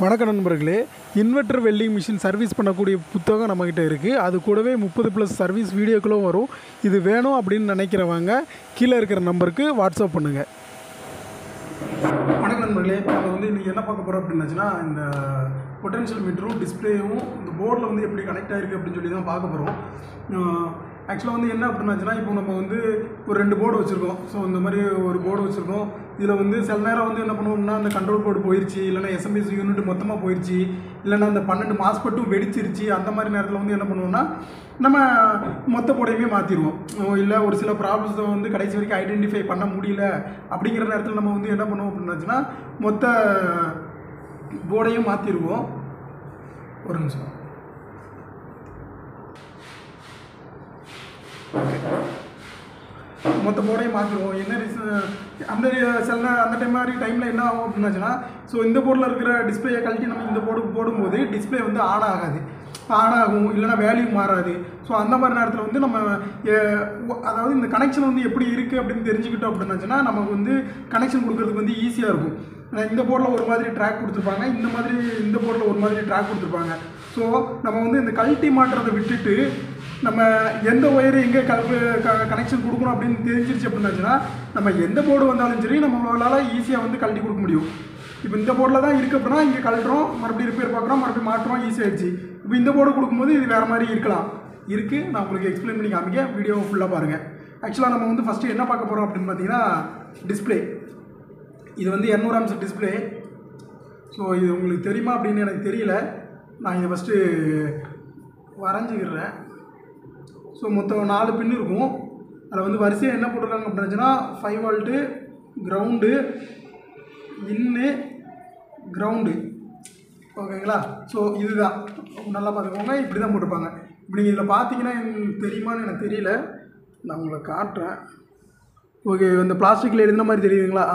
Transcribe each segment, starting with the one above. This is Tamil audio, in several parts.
வணக்கம் நண்பர்களே, இன்வெர்ட்டர் வெல்டிங் மிஷின் சர்வீஸ் பண்ணக்கூடிய புத்தகம் நம்மக்கிட்ட இருக்குது. அது கூடவே 30+ சர்வீஸ் வீடியோக்களும் வரும். இது வேணும் அப்படின்னு நினைக்கிறவங்க கீழே இருக்கிற நம்பருக்கு வாட்ஸ்அப் பண்ணுங்கள். வணக்கம் நண்பர்களே, நம்ம இன்றைக்கி என்ன பார்க்க போகிறோம் அப்படின்னாச்சுன்னா, இந்த பொட்டன்ஷியல் மீட்டரும் டிஸ்பிளேயும் இந்த போர்டில் எப்படி கனெக்ட் ஆகிருக்கு அப்படின்னு சொல்லி தான் பார்க்க போகிறோம். ஆக்சுவலாக என்ன அப்படின்னாச்சுன்னா, இப்போ நம்ம ஒரு 2 போர்டு வச்சுருக்கோம். ஸோ இந்த மாதிரி ஒரு போர்டு வச்சுருக்கோம். இதில் சில நேரம் என்ன பண்ணுவோம்னா, அந்த கண்ட்ரோல் போர்டு போயிடுச்சு, இல்லைனா எஸ்எம்பிஎஸ் யூனிட் மொத்தமாக போயிடுச்சு, இல்லைனா அந்த 12 மாஸ்பெட்டும் வெடிச்சிருச்சு. அந்த மாதிரி நேரத்தில் என்ன பண்ணுவோம்னா, நம்ம மொத்த போர்டையுமே மாற்றிடுவோம். இல்லை ஒரு சில ப்ராப்ளம்ஸை கடைசி வரைக்கும் ஐடென்டிஃபை பண்ண முடியல அப்படிங்கிற நேரத்தில் நம்ம என்ன பண்ணுவோம் அப்படின்னாச்சுன்னா, மொத்த போர்டையும் மாற்றிடுவோம். ஒரு நிமிஷம். மொத்த போர்டையும் மாற்றிடுவோம். என்ன ரீசன் அந்த டைமில் என்ன ஆகும் அப்படின்னாச்சுன்னா, ஸோ இந்த போர்டில் இருக்கிற டிஸ்பிளேயை கழட்டி நம்ம இந்த போர்டுக்கு போடும்போது டிஸ்பிளே ஆன் ஆகாது, ஆன் ஆகும், இல்லைனா வேல்யூ மாறாது. ஸோ அந்த மாதிரி நேரத்தில் நம்ம அதாவது இந்த கனெக்ஷன் எப்படி இருக்குது அப்படின்னு தெரிஞ்சுக்கிட்டோம் அப்படின்னாச்சுன்னா, நமக்கு கனெக்ஷன் கொடுக்குறதுக்கு ஈஸியாக இருக்கும். இந்த போர்டில் ஒரு மாதிரி ட்ராக் கொடுத்துருப்பாங்க, இந்த போர்டில் ஒரு மாதிரி ட்ராக் கொடுத்துருப்பாங்க. ஸோ நம்ம இந்த கழட்டி மாட்டுறதை விட்டுட்டு நம்ம எந்த ஒயரு எங்கே கனெக்ஷன் கொடுக்கணும் அப்படின்னு தெரிஞ்சிருச்சு அப்படின்னாச்சுன்னா, நம்ம எந்த போர்டு வந்தாலும் சரி நம்மளால் ஈஸியாக கழட்டி கொடுக்க முடியும். இப்போ இந்த போர்டில் தான் இருக்குது அப்படின்னா இங்கே கழட்டுறோம், மறுபடியும் ரிப்பேர் பார்க்குறோம், மறுபடியும் மாட்டுறோம், ஈஸியாகிடுச்சு. இப்போ இந்த போர்டு கொடுக்கும்போது இது வேறு மாதிரி இருக்கலாம். நான் உங்களுக்கு எக்ஸ்பிளைன் பண்ணி காமிக்க, வீடியோ ஃபுல்லாக பாருங்கள். ஆக்சுவலாக நம்ம ஃபஸ்ட்டு என்ன பார்க்க போகிறோம் அப்படின்னு பார்த்தீங்கன்னா, டிஸ்பிளே. இது 200 ஆம்ஸ் டிஸ்பிளே. ஸோ இது உங்களுக்கு தெரியுமா அப்படின்னு எனக்கு தெரியல. நான் இதை ஃபஸ்ட்டு வரைஞ்சிக்கிறேன். ஸோ மொத்தம் 4 பின் இருக்கும். அதில் வரிசையாக என்ன போட்டிருக்காங்க அப்படின்னா, 5 வோல்ட்டு, கிரவுண்டு, இன்னு, கிரவுண்டு. ஓகேங்களா? ஸோ இதுதான் நல்லா பார்த்துக்கோங்க. இப்படி தான் போட்டிருப்பாங்க. இப்போ நீங்கள் இதில் பார்த்தீங்கன்னா எனக்கு தெரியுமான்னு எனக்கு தெரியல, நான் உங்களை காட்டுறேன். ஓகே, இந்த பிளாஸ்டிக்கில் எழுதுன மாதிரி தெரியுதுங்களா?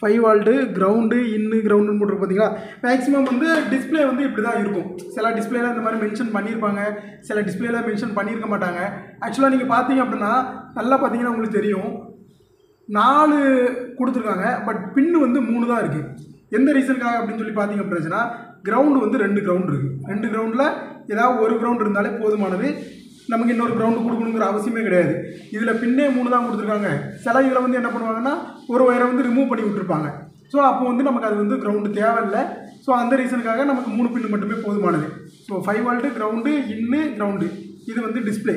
5 வோல்ட்டு, கிரவுண்டு, இன்னு, கிரவுண்டுன்னு போட்டிருக்கு பார்த்தீங்களா? மேக்ஸிமம் டிஸ்பிளே இப்படி தான் இருக்கும். சில டிஸ்பிளேல இந்த மாதிரி மென்ஷன் பண்ணியிருப்பாங்க, சில டிஸ்பிளேல மென்ஷன் பண்ணியிருக்க மாட்டாங்க. ஆக்சுவலாக நீங்கள் பார்த்தீங்க அப்படின்னா, நல்லா பார்த்தீங்கன்னா உங்களுக்கு தெரியும், 4 கொடுத்துருக்காங்க. பட் பின்னு 3 தான் இருக்குது. எந்த ரீசனுக்காக அப்படின்னு சொல்லி பார்த்தீங்க அப்படின்னா, கிரவுண்டு 2 கிரவுண்ட் இருக்குது. 2 கிரவுண்டில் ஏதாவது ஒரு கிரவுண்ட் இருந்தாலே போதுமானது. நமக்கு இன்னொரு கிரவுண்டு கொடுக்கணுங்கிற அவசியமே கிடையாது. இதில் பின்னே 3 தான் கொடுத்துருக்காங்க. சில இதில் என்ன பண்ணுவாங்கன்னா, ஒரு ஒயரை ரிமூவ் பண்ணி விட்டுருப்பாங்க. ஸோ அப்போ நமக்கு அது கிரவுண்டு தேவையில்லை. ஸோ அந்த ரீசனுக்காக நமக்கு 3 பின்னு மட்டுமே போதுமானது. ஸோ 5 வோல்ட்டு, கிரவுண்டு, இன்னு, கிரவுண்டு. இது டிஸ்பிளே.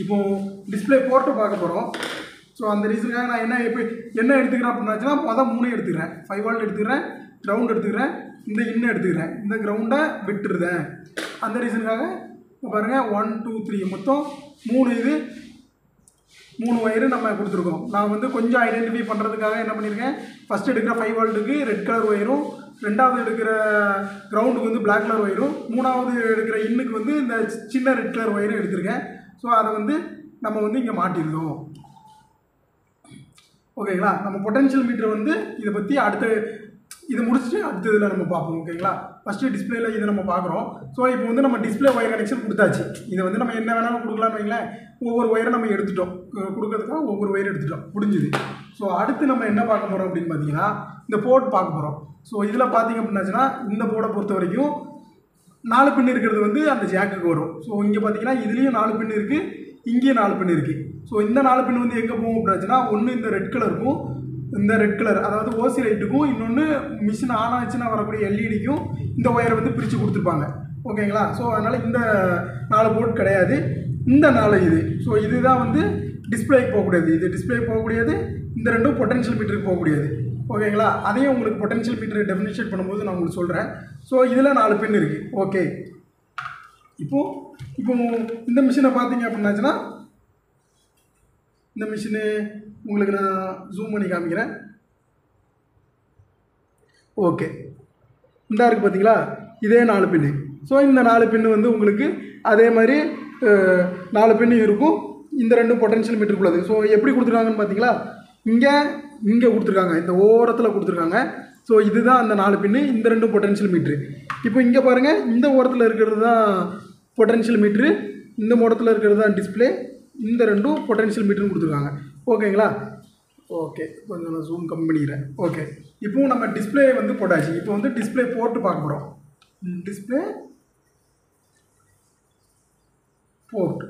இப்போது டிஸ்பிளே போர்ட்டு பார்க்க போகிறோம். ஸோ அந்த ரீசனுக்காக நான் என்ன எடுத்துக்கிறேன் அப்படின்னாச்சுன்னா, மொதல் 3 எடுத்துக்கிறேன். 5 வோல்ட் எடுத்துக்கிறேன், கிரவுண்ட் எடுத்துக்கிறேன், இந்த இன்னு எடுத்துக்கிறேன், இந்த கிரவுண்டை விட்டுருதேன். அந்த ரீசனுக்காக பாருங்கள், 1 2 3 மொத்தம் 3 ஒயரு நம்ம கொடுத்துருக்கோம். நான் கொஞ்சம் ஐடென்டிஃபை பண்ணுறதுக்காக என்ன பண்ணியிருக்கேன், ஃபஸ்ட்டு எடுக்கிற 5 வோல்ட்டுக்கு ரெட் கலர் ஒயரும், ரெண்டாவது எடுக்கிற கிரவுண்டுக்கு பிளாக் கலர் ஒயரும், மூணாவது எடுக்கிற இன்னுக்கு இந்த சின்ன ரெட் கலர் ஒயரும் எடுத்திருக்கேன். ஸோ அதை நம்ம இங்கே மாட்டியிருக்கோம். ஓகேங்களா? நம்ம பொட்டன்ஷியல் மீட்டர் இதை பற்றி இது முடிச்சுட்டு அடுத்த இதில் நம்ம பார்ப்போம். ஓகேங்களா? ஃபஸ்ட்டு டிஸ்பிளேல இதை நம்ம பார்க்குறோம். ஸோ இப்போ நம்ம டிஸ்பிளே ஒயர் கனெக்ஷன் கொடுத்தாச்சு. இதை நம்ம என்ன வேணாலும் கொடுக்கலான்னு வைங்களேன். ஒவ்வொரு ஒயரை நம்ம எடுத்துட்டோம், கொடுக்கறதுக்காக ஒவ்வொரு ஒயர் எடுத்துட்டோம், முடிஞ்சுது. ஸோ அடுத்து நம்ம என்ன பார்க்க போகிறோம் அப்படின்னு பார்த்தீங்கன்னா, இந்த போர்ட் பார்க்க போகிறோம். ஸோ இதில் பார்த்தீங்க அப்படின்னாச்சுன்னா, இந்த போர்டை பொறுத்த வரைக்கும் 4 பின் இருக்கிறது அந்த ஜாக்குக்கு வரும். ஸோ இங்கே பார்த்தீங்கன்னா இதுலேயும் 4 பின் இருக்குது, இங்கேயும் 4 பின் இருக்குது. ஸோ இந்த 4 பின் எங்கே போகும் அப்படின்னாச்சுன்னா, ஒன்று இந்த ரெட் கலருக்கும், இந்த ரெட் கலர் அதாவது ஓசி லைட்டுக்கும், இன்னொன்று மிஷின் ஆன் ஆச்சுன்னா வரக்கூடிய எல்இடிக்கும் இந்த ஒயரை பிரித்து கொடுத்துருப்பாங்க. ஓகேங்களா? ஸோ அதனால் இந்த 4 போர்ட் கிடையாது, இந்த 4 இது. ஸோ இதுதான் டிஸ்பிளேக்கு போகக்கூடியது. இது டிஸ்பிளேக்கு போகக்கூடியது, இந்த 2ம் பொட்டன்ஷியல் மீட்டருக்கு போகக்கூடியது. ஓகேங்களா? அதையும் உங்களுக்கு பொட்டன்ஷியல் மீட்டர் டெஃபினிஷியேட் பண்ணும்போது நான் உங்களுக்கு சொல்கிறேன். ஸோ இதில் 4 பின் இருக்குது. ஓகே, இப்போ இந்த மிஷினை பார்த்தீங்க அப்படின்னாச்சுன்னா, இந்த மிஷினு உங்களுக்கு நான் ஜூம் பண்ணி காமிக்கிறேன். ஓகே, இந்த இருக்குது பார்த்தீங்களா? இதே 4 பின்னு. ஸோ இந்த 4 பின்னு உங்களுக்கு அதே மாதிரி 4 பின்னு இருக்கும். இந்த 2 பொட்டன்ஷியல் மீட்டருக்குள்ளது. ஸோ எப்படி கொடுத்துருக்காங்கன்னு பார்த்தீங்களா? இங்கே கொடுத்துருக்காங்க, இந்த ஓரத்தில் கொடுத்துருக்காங்க. ஸோ இதுதான் அந்த 4 பின்னு, இந்த 2 பொட்டன்ஷியல் மீட்ரு. இப்போ இங்கே பாருங்கள், இந்த ஓரத்தில் இருக்கிறது தான் பொட்டன்ஷியல் மீட்ரு, இந்த ஓரத்தில் இருக்கிறது தான் டிஸ்பிளே, இந்த 2ம் பொட்டன்ஷியல் மீட்டர்னு கொடுத்துருக்காங்க. ஓகேங்களா? ஓகே, கொஞ்சம் நான் ஜூம் கம்மி பண்ணிக்கிறேன். ஓகே. இப்போவும் நம்ம டிஸ்பிளே வந்து போட்டாச்சு. இப்போ வந்து டிஸ்பிளே போட்டு பார்க்க போகிறோம். Display board.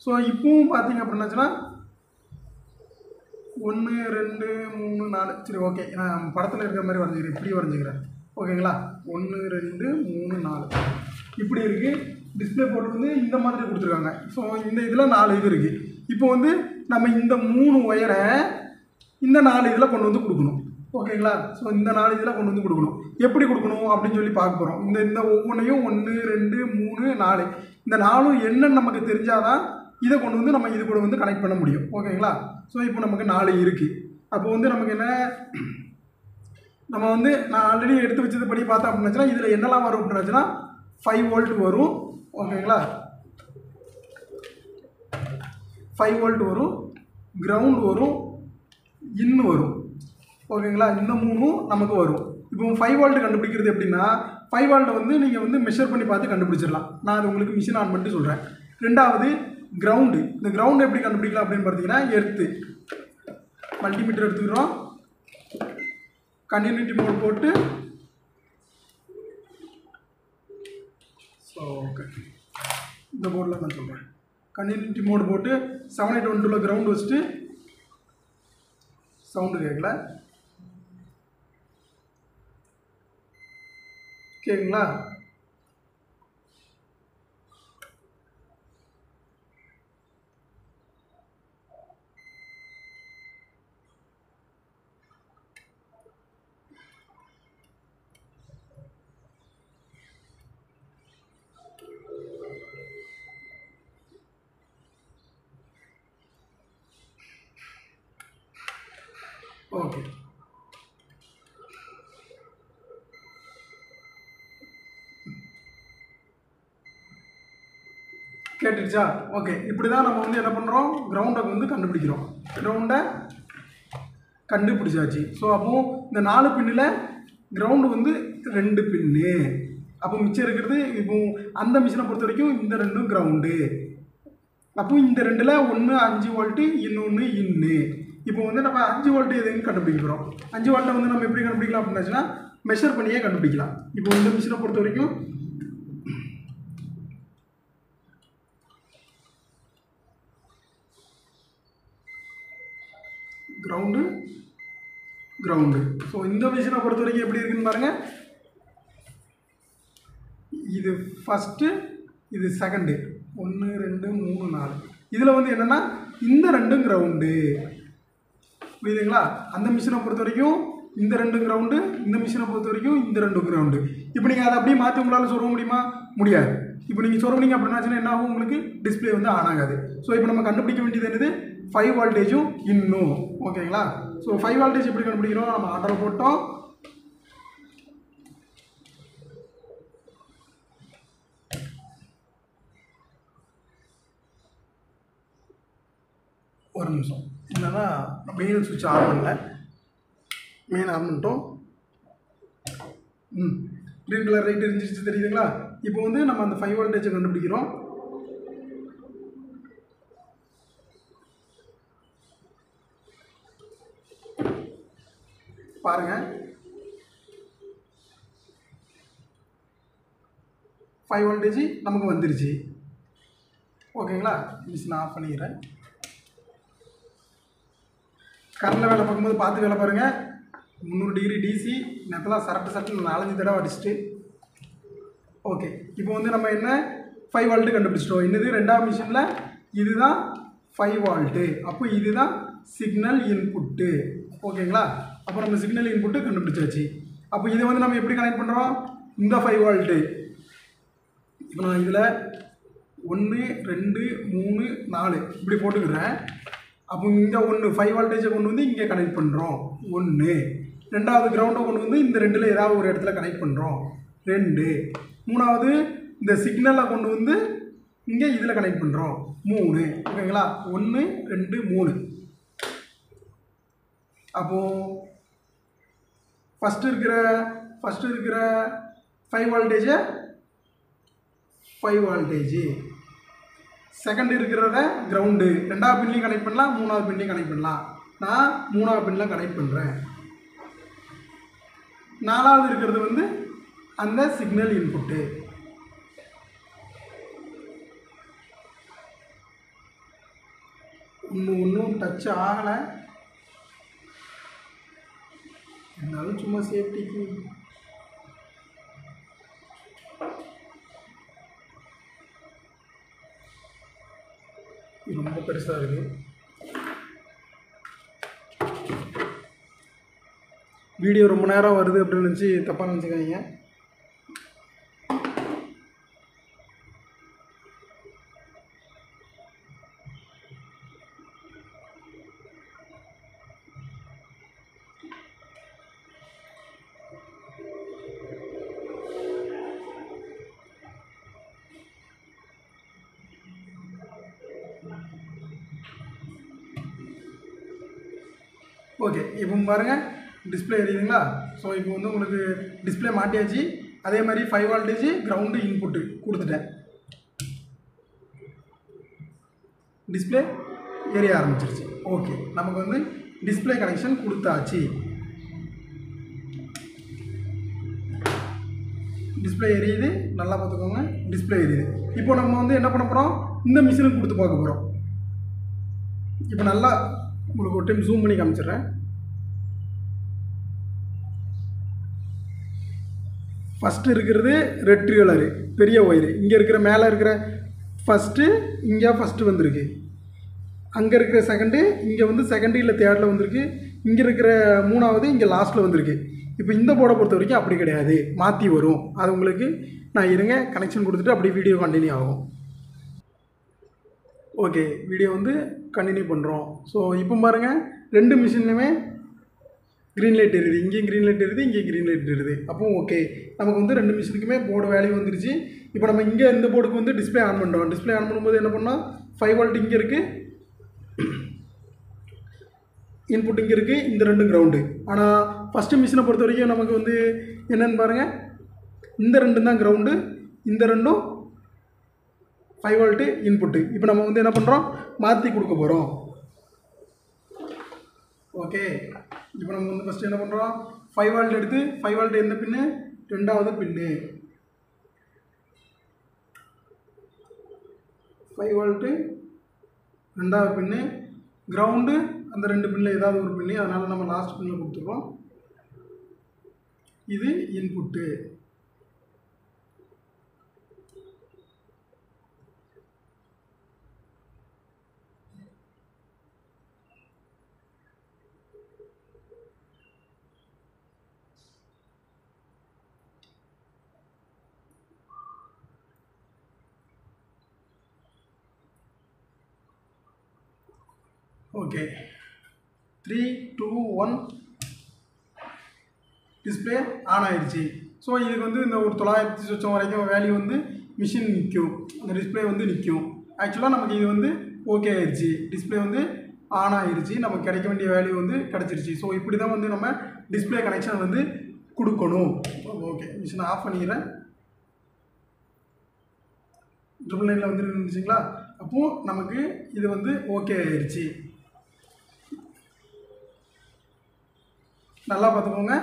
ஸோ இப்போவும் பார்த்தீங்க அப்படின்னாச்சுன்னா 1 2 3 4 சரி ஓகே, நான் படத்தில் இருக்கிற மாதிரி வரைஞ்சிக்கிறேன், இப்படி வரைஞ்சிக்கிறேன் ஓகேங்களா. 1 2 3 4 இப்படி இருக்குது. டிஸ்பிளே போர்ட் வந்து இந்த மாதிரி கொடுத்துருக்காங்க. ஸோ இந்த இதில் 4 இது இருக்குது. இப்போ வந்து நம்ம இந்த 3 ஒயரை இந்த 4 இதில் கொண்டு வந்து கொடுக்கணும் ஓகேங்களா. ஸோ இந்த 4 இதில் கொண்டு வந்து கொடுக்கணும். எப்படி கொடுக்கணும் அப்படின்னு சொல்லி பார்க்க போகிறோம். இந்த ஒவ்வொன்றையும் 1 2 3 4 இந்த 4 என்னன்னு நமக்கு தெரிஞ்சாதான் இதை கொண்டு வந்து நம்ம இது கூட வந்து கனெக்ட் பண்ண முடியும் ஓகேங்களா. ஸோ இப்போ நமக்கு 4 இருக்குது. அப்போ வந்து நமக்கு என்ன, நம்ம வந்து நான் ஆல்ரெடி எடுத்து வச்சது படி பார்த்தோம் அப்படின்னாச்சுன்னா இதில் என்னெல்லாம் வரும் அப்படின்னாச்சுன்னா 5 வோல்ட் வரும் ஓகேங்களா. 5 வோல்ட் வரும், கிரவுண்ட் வரும், இன்னு வரும் ஓகேங்களா. இந்த 3 நமக்கு வரும். இப்போ 5 வோல்ட் கண்டுபிடிக்கிறது எப்படின்னா 5 வோல்ட்டை வந்து நீங்கள் வந்து மெஷர் பண்ணி பார்த்து கண்டுபிடிச்சிடலாம். நான் அது உங்களுக்கு மிஷின் ஆன் பண்ணிட்டு சொல்கிறேன். ரெண்டாவது கிரவுண்டு. இந்த கிரவுண்டு எப்படி கண்டுபிடிக்கலாம் அப்படின்னு பார்த்தீங்கன்னா எர்த்து மல்டிமீட்டர் எடுத்துக்கிறோம், கண்டினியூட்டி மோட் போட்டு ஸோ ஓகே இந்த போர்டில் நான் சொல்கிறேன். கண்டினியூட்டி மோட் போட்டு 7812 கிரவுண்ட் வச்சுட்டு சவுண்டு கேட்கல கேட்குங்களா. ஓகே கேட்டுடுச்சா. ஓகே இப்படி தான் நம்ம வந்து என்ன பண்ணுறோம், கிரவுண்டை வந்து கண்டுபிடிக்கிறோம். கிரவுண்டை கண்டுபிடிச்சாச்சு. ஸோ அப்போது இந்த 4 பின்னில் கிரவுண்டு வந்து 2 பின்னு. அப்போ மிச்சம் இருக்கிறது இப்போ அந்த மிஷினை பொறுத்த வரைக்கும் இந்த 2ம் கிரவுண்டு. அப்போ இந்த 2ல் 1 5 வோல்ட்டு இன்னொன்று இன்னு. இப்போ வந்து நம்ம 5 வோல்ட்டு எதுன்னு கண்டுபிடிக்க போகிறோம். 5 வோல்ட்டை வந்து நம்ம எப்படி கண்டுபிடிக்கலாம் அப்படின்னாச்சுன்னா மெஷர் பண்ணியே கண்டுபிடிக்கலாம். இப்போ இந்த மிஷினை பொறுத்த வரைக்கும் கிரவுண்டு கிரவுண்டு. ஸோ இந்த மிஷினை பொறுத்த வரைக்கும் எப்படி இருக்குன்னு பாருங்கள். இது ஃபஸ்ட்டு, இது செகண்டு, 1 2 3 4. இதில் வந்து என்னென்னா இந்த 2ம் கிரவுண்டு புரியுதுங்களா. அந்த மிஷினை பொறுத்த வரைக்கும் இந்த 2 கிரவுண்டு, இந்த மிஷினை பொறுத்த வரைக்கும் இந்த 2 கிரவுண்டு. இப்போ நீங்கள் அதை அப்படியே மாற்றி உங்களால் சொல்ல முடியுமா? முடியாது. இப்போ நீங்கள் சொல்லுவீங்க அப்படின்னாச்சுன்னா என்ன ஆகும், உங்களுக்கு டிஸ்பிளே வந்து ஆன் ஆகாது. ஸோ இப்போ நம்ம கண்டுபிடிக்க வேண்டியது என்னது, 5 வோல்டேஜும் இன்னும் ஓகேங்களா. ஸோ 5 வோல்டேஜ் எப்படி கண்டுபிடிக்கிறோம், நம்ம ஆர்டர் போட்டோம். ஒரு நிமிஷம், என்னன்னா மெயின் சுவிட்ச் ஆன் பண்ணல, மெயின் ஆன் பண்ணிட்டோம். க்ரீன் கலர் ரைட் இருந்துச்சு தெரியுதுங்களா. இப்போ வந்து நம்ம அந்த 5 வோல்டேஜை கண்டுபிடிக்கிறோம். பாருங்க 5 வோல்டேஜ் நமக்கு வந்துருச்சு ஓகேங்களா. மிஷின் ஆஃப் பண்ணிக்கிறேன். கரண்டில் வேலை பார்க்கும்போது பார்த்து வேலை பாருங்கள். 300 டிகிரி டிசி நேரத்தில் சரட்டு 4-5 தடவை அடிச்சுட்டு. ஓகே இப்போ வந்து நம்ம என்ன 5 வோல்ட்டு கண்டுபிடிச்சிட்டோம். என்னது, ரெண்டாவது மிஷினில் இதுதான் 5 வோல்ட்டு. அப்போ இதுதான் சிக்னல் இன்புட்டு ஓகேங்களா. அப்போ நம்ம சிக்னல் இன்புட்டு கண்டுபிடிச்சாச்சு. அப்போ இதை வந்து நம்ம எப்படி கனெக்ட் பண்ணுறோம், இந்த 5 வோல்ட்டு. இப்போ நான் இதில் 1 2 3 4 இப்படி போட்டுக்கிறேன். அப்போ இந்த 5 வோல்டேஜை கொண்டு வந்து இங்கே கனெக்ட் பண்ணுறோம் 1. ரெண்டாவது கிரவுண்டை கொண்டு வந்து இந்த 2ல் ஏதாவது ஒரு இடத்துல கனெக்ட் பண்ணுறோம் 2. மூணாவது இந்த சிக்னலை கொண்டு வந்து இங்கே இதில் கனெக்ட் பண்ணுறோம் 3 ஓகேங்களா. 1 2 3. அப்போது ஃபஸ்ட்டு இருக்கிற 5 வோல்டேஜை 5 வோல்டேஜ், செகண்ட் இருக்கிறத கிரவுண்டு. ரெண்டாவது பின்லையும் கனெக்ட் பண்ணலாம், மூணாவது பின்லையும் கனெக்ட் பண்ணலாம். நான் மூணாவது பின்னில் கனெக்ட் பண்ணுறேன் நாலாவது இருக்கிறது வந்து அந்த சிக்னல் இன்புட்டு. ஒன்றும் டச் ஆகலை, இருந்தாலும் சும்மா சேஃப்டிக்கு. ரொம்ப பெருசாக இருக்குது. வீடியோ ரொம்ப நேரம் வருது அப்படின்னு நினச்சி தப்பாக நினச்சிக்காதீங்க. ஓகே, இப்போ பாருங்கள் டிஸ்பிளே எரியுதுங்களா. ஸோ இப்போ வந்து உங்களுக்கு டிஸ்பிளே மாட்டியாச்சு. அதே மாதிரி 5 voltage கிரவுண்டு இன்புட்டு கொடுத்துட்டேன். டிஸ்பிளே எரிய ஆரம்பிச்சிருச்சு. ஓகே, நமக்கு வந்து டிஸ்பிளே கனெக்ஷன் கொடுத்தாச்சு. டிஸ்பிளே எரியுது, நல்லா பார்த்துக்கோங்க. டிஸ்பிளே எரியுது. இப்போ நம்ம வந்து என்ன பண்ண போகிறோம், இந்த மிஷினுக்கு கொடுத்து பார்க்க போகிறோம். இப்போ நல்லா உங்களுக்கு ஒரு டைம் ஜூம் பண்ணி காமிச்சிடுறேன். ஃபஸ்ட்டு இருக்கிறது ரெட் கலரு பெரிய ஒயரு. இங்கே இருக்கிற மேலே இருக்கிற ஃபஸ்ட்டு இங்கே ஃபஸ்ட்டு வந்திருக்கு. அங்கே இருக்கிற செகண்டு இங்கே வந்து செகண்டு இல்லை தேர்டில் வந்திருக்கு. இங்கே இருக்கிற மூணாவது இங்கே லாஸ்ட்டில் வந்திருக்கு. இப்போ இந்த போர்டை பொறுத்த வரைக்கும் அப்படி கிடையாது, மாற்றி வரும். அது உங்களுக்கு நான் இருங்க கனெக்ஷன் கொடுத்துட்டு அப்படியே வீடியோ கண்டினியூ ஆகும். ஓகே, வீடியோ வந்து கண்டினியூ பண்ணுறோம். ஸோ இப்போ பாருங்கள், ரெண்டு மிஷின்லையுமே க்ரீன் லைட் எரியுது. இங்கேயும் க்ரீன் லைட் எரியுது, இங்கேயும் க்ரீன் லைட் எரியுது. அப்போ ஓகே, நமக்கு வந்து ரெண்டு மிஷினுக்குமே போர்டு வேல்யூ வந்துருச்சு. இப்போ நம்ம இங்கே இந்த போர்டுக்கு வந்து டிஸ்பிளே ஆன் பண்ணுறோம். டிஸ்பிளே ஆன் பண்ணும்போது என்ன பண்ணோம், 5 volt இங்கே இருக்குது, இன்புட் இங்கே இருக்குது, இந்த ரெண்டும் கிரவுண்டு. ஆனால் ஃபஸ்ட்டு மிஷினை பொறுத்த வரைக்கும் நமக்கு வந்து என்னென்னு பாருங்கள், இந்த ரெண்டும் தான் கிரவுண்டு, இந்த ரெண்டும் 5 volt இன்புட்டு. இப்போ நம்ம வந்து என்ன பண்ணுறோம், மாற்றி கொடுக்க போகிறோம். ஓகே, இப்போ நம்ம வந்து ஃபஸ்ட்டு என்ன பண்ணுறோம், 5 volt எடுத்து 5 volt எந்த பின்னு, ரெண்டாவது பின்னு 5 volt ரெண்டாவது பின்னு, கிரவுண்டு அந்த ரெண்டு பின்னில் ஏதாவது ஒரு பின்னு, அதனால் நம்ம லாஸ்ட் பின்னில் கொடுத்துருவோம். இது இன்புட்டு. ஓகே, 3, 2, 1 டிஸ்பிளே ஆன் ஆயிடுச்சு. ஸோ இதுக்கு வந்து இந்த ஒரு 900 சொச்சம் வரைக்கும் வேல்யூ வந்து மிஷின் நிற்கும், அந்த டிஸ்பிளே வந்து நிற்கும். ஆக்சுவலாக நமக்கு இது வந்து ஓகே ஆயிடுச்சு, டிஸ்பிளே வந்து ஆன் ஆயிடுச்சு, நமக்கு கிடைக்க வேண்டிய வேல்யூ வந்து கிடச்சிருச்சு. ஸோ இப்படி தான் வந்து நம்ம டிஸ்பிளே கனெக்ஷன் வந்து கொடுக்கணும். ஓகே, மிஷினை ஆஃப் பண்ணிக்கிறேன். 999 வந்து இருந்துச்சுங்களா. அப்போது நமக்கு இது வந்து ஓகே ஆயிடுச்சு. நல்லா பார்த்துக்கோங்க,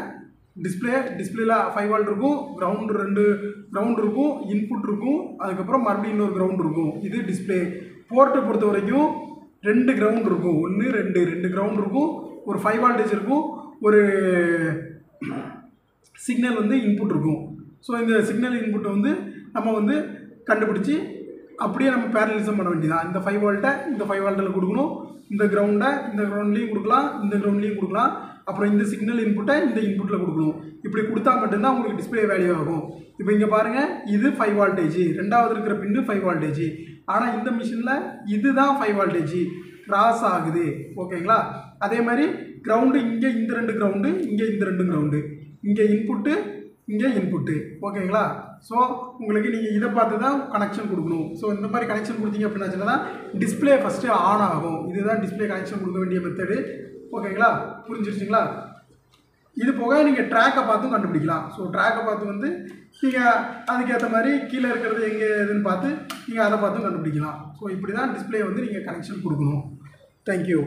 டிஸ்பிளேல 5 volt இருக்கும், ரெண்டு கிரவுண்ட் இருக்கும், இன்புட் இருக்கும், அதுக்கப்புறம் மறுபடியும் இன்னொரு கிரவுண்ட் இருக்கும். இது டிஸ்பிளே. போர்ட்டை பொறுத்த வரைக்கும் ரெண்டு கிரவுண்ட் இருக்கும், ரெண்டு கிரவுண்ட் இருக்கும், ஒரு 5 voltage இருக்கும், ஒரு சிக்னல் வந்து இன்புட் இருக்கும். ஸோ இந்த சிக்னல் இன்புட்டை வந்து நம்ம வந்து கண்டுபிடிச்சி அப்படியே நம்ம பேரலிசம் பண்ண வேண்டியதான். இந்த 5 volt இந்த 5 voltல கொடுக்கணும், இந்த கிரவுண்டை இந்த கிரவுண்ட்லேயும் கொடுக்கலாம், இந்த கிரவுண்ட்லேயும் கொடுக்கலாம், அப்புறம் இந்த சிக்னல் இன்புட்டை இந்த இன்புட்டில் கொடுக்கணும். இப்படி கொடுத்தா மட்டும்தான் உங்களுக்கு டிஸ்பிளே வேல்யூ ஆகும். இப்போ இங்கே பாருங்கள், இது 5 voltage, ரெண்டாவது இருக்கிற பின்னு 5 voltage. ஆனால் இந்த மிஷினில் இதுதான் 5 voltage கிராஸ் ஆகுது. ஓகேங்களா. அதே மாதிரி கிரவுண்டு இங்கே இந்த ரெண்டு கிரவுண்டு, இங்கே இந்த ரெண்டு கிரவுண்டு, இங்கே இன்புட்டு இங்கே இன்புட்டு. ஓகேங்களா. ஸோ உங்களுக்கு நீங்கள் இதை பார்த்து தான் கனெக்ஷன் கொடுக்கணும். ஸோ இந்த மாதிரி கனெக்ஷன் கொடுத்தீங்க அப்படின்னா தான் டிஸ்பிளே ஃபஸ்ட்டு ஆன் ஆகும். இதுதான் டிஸ்பிளே கனெக்ஷன் கொடுக்க வேண்டிய மெத்தடு. ஓகேங்களா, புரிஞ்சிருச்சிங்களா. இது போக நீங்கள் ட்ராக்கை பார்த்தும் கண்டுபிடிக்கலாம். ஸோ ட்ராக்கை பார்த்து வந்து நீங்கள் அதுக்கேற்ற மாதிரி கீழே இருக்கிறது எங்கே எதுன்னு பார்த்து நீங்கள் அதை பார்த்தும் கண்டுபிடிக்கலாம். ஸோ இப்படி தான் டிஸ்பிளே வந்து நீங்கள் கனெக்ஷன் கொடுக்கணும். தேங்க்யூ.